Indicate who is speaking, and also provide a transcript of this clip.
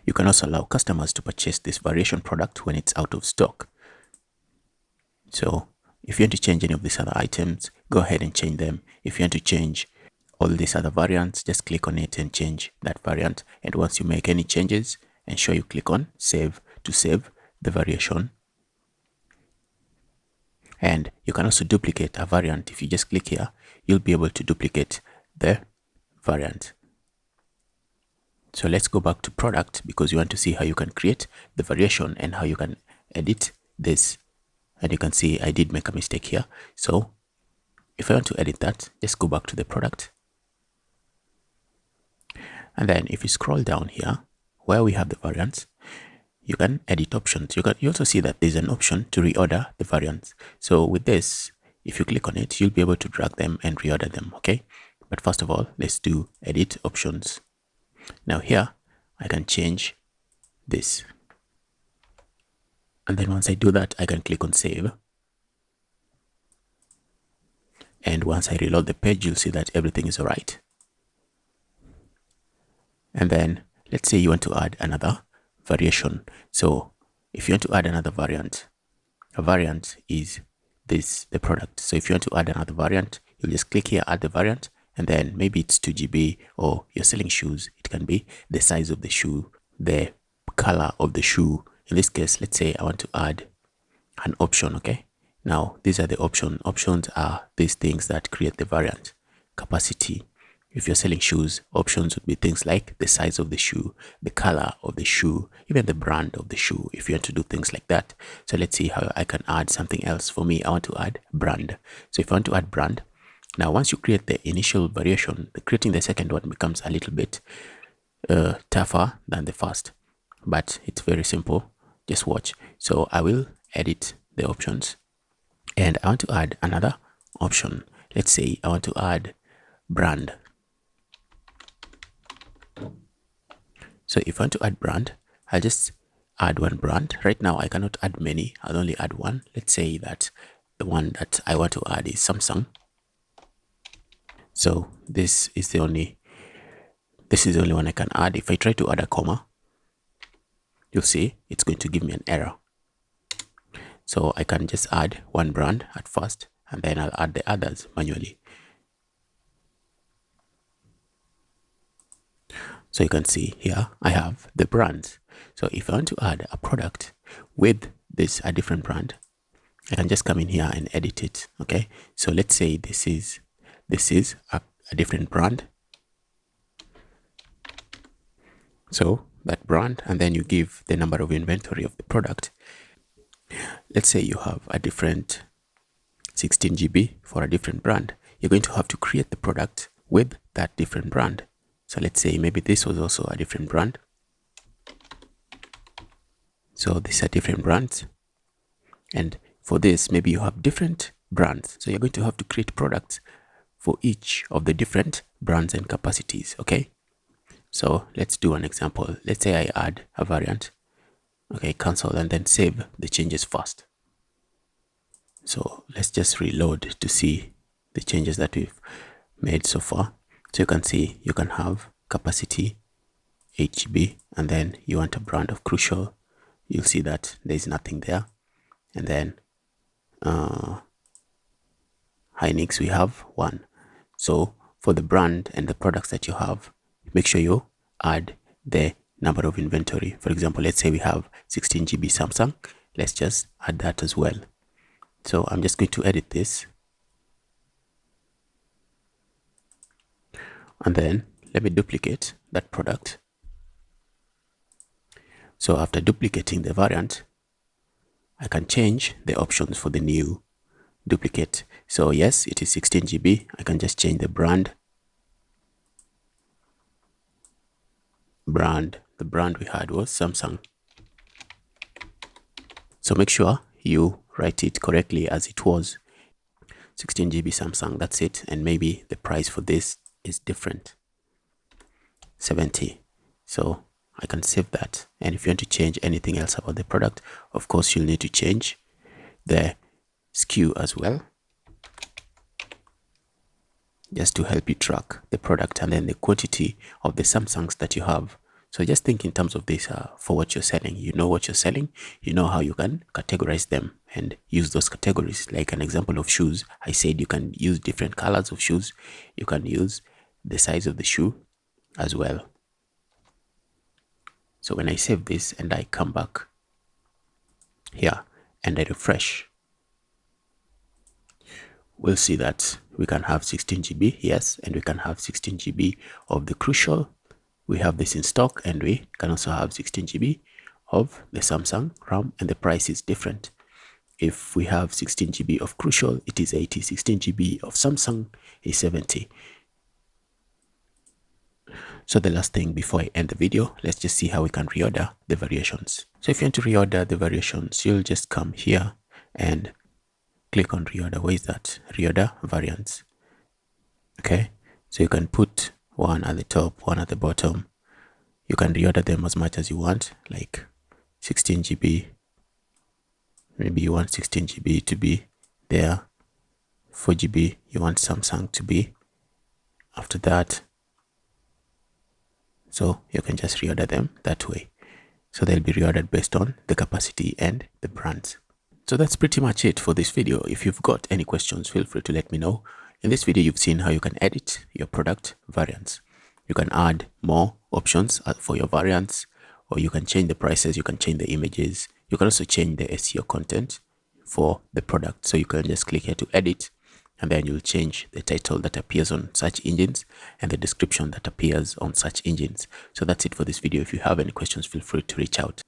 Speaker 1: You can also allow customers to purchase this variation product when it's out of stock. So if you want to change any of these other items, go ahead and change them. If you want to change all these other variants, just click on it and change that variant. And once you make any changes, ensure you click on save to save the variation. And you can also duplicate a variant. If you just click here, you'll be able to duplicate the variant. So let's go back to product because you want to see how you can create the variation and how you can edit this. And you can see I did make a mistake here. So if I want to edit that, just go back to the product. And then if you scroll down here where we have the variants, you can edit options. You also see that there's an option to reorder the variants. So with this, if you click on it, you'll be able to drag them and reorder them. Okay. But first of all, let's do edit options. Now here, I can change this. And then once I do that, I can click on save. And once I reload the page, you'll see that everything is all right. And then let's say you want to add another variation. So if you want to add another variant, a variant is this, the product. So if you want to add another variant, you'll just click here, add the variant. And then maybe it's 2 GB or you're selling shoes. It can be the size of the shoe, the color of the shoe. In this case, let's say I want to add an option. Okay. Now these are the options. Options are these things that create the variant. Capacity. If you're selling shoes, options would be things like the size of the shoe, the color of the shoe, even the brand of the shoe, if you want to do things like that. So let's see how I can add something else. For me, I want to add brand. So if I want to add brand, now once you create the initial variation, creating the second one becomes a little bit tougher than the first, but it's very simple. Just watch. So I will edit the options and I want to add another option. Let's say I want to add brand. So if I want to add brand, I'll just add one brand. Right now, I cannot add many. I'll only add one. Let's say that the one that I want to add is Samsung. So this is the only one I can add. If I try to add a comma, you'll see it's going to give me an error. So I can just add one brand at first, and then I'll add the others manually. So you can see here, I have the brands. So if I want to add a product with a different brand, I can just come in here and edit it. Okay. So let's say this is a different brand. So that brand, and then you give the number of inventory of the product. Let's say you have a different 16 GB for a different brand. You're going to have to create the product with that different brand. So let's say maybe this was also a different brand. So these are different brands. And for this, maybe you have different brands. So you're going to have to create products for each of the different brands and capacities. Okay. So let's do an example. Let's say I add a variant. Okay, cancel and then save the changes first. So let's just reload to see the changes that we've made so far. So you can see you can have capacity 8 GB and then you want a brand of Crucial. You'll see that there's nothing there. And then Hynix, we have one. So for the brand and the products that you have, make sure you add the number of inventory. For example, let's say we have 16 GB Samsung. Let's just add that as well. So I'm just going to edit this. And then let me duplicate that product. So after duplicating the variant, I can change the options for the new duplicate. So yes, it is 16 GB. I can just change the brand. The brand we had was Samsung. So make sure you write it correctly as it was. 16 GB Samsung, that's it. And maybe the price for this is different. 70. So I can save that. And if you want to change anything else about the product, of course, you'll need to change the SKU as well, just to help you track the product and then the quantity of the Samsungs that you have. So just think in terms of this for what you're selling. You know what you're selling, you know how you can categorize them and use those categories. Like an example of shoes, I said you can use different colors of shoes. You can use the size of the shoe as well. So when I save this and I come back here and I refresh, we'll see that we can have 16 GB, yes, and we can have 16 GB of the Crucial. We have this in stock, and we can also have 16 GB of the Samsung RAM, and the price is different. If we have 16 GB of Crucial, it is 80. 16 GB of Samsung is 70. So the last thing before I end the video, let's just see how we can reorder the variations. So if you want to reorder the variations, you'll just come here and click on reorder. Where is that? Reorder variants. Okay, so you can put one at the top, one at the bottom. You can reorder them as much as you want, like 16 GB. Maybe you want 16 GB to be there. 4 GB you want Samsung to be after that. So you can just reorder them that way. So they'll be reordered based on the capacity and the brands. So that's pretty much it for this video. If you've got any questions, feel free to let me know. In this video, you've seen how you can edit your product variants. You can add more options for your variants, or you can change the prices, you can change the images. You can also change the SEO content for the product. So you can just click here to edit, and then you'll change the title that appears on search engines and the description that appears on search engines. So that's it for this video. If you have any questions, feel free to reach out.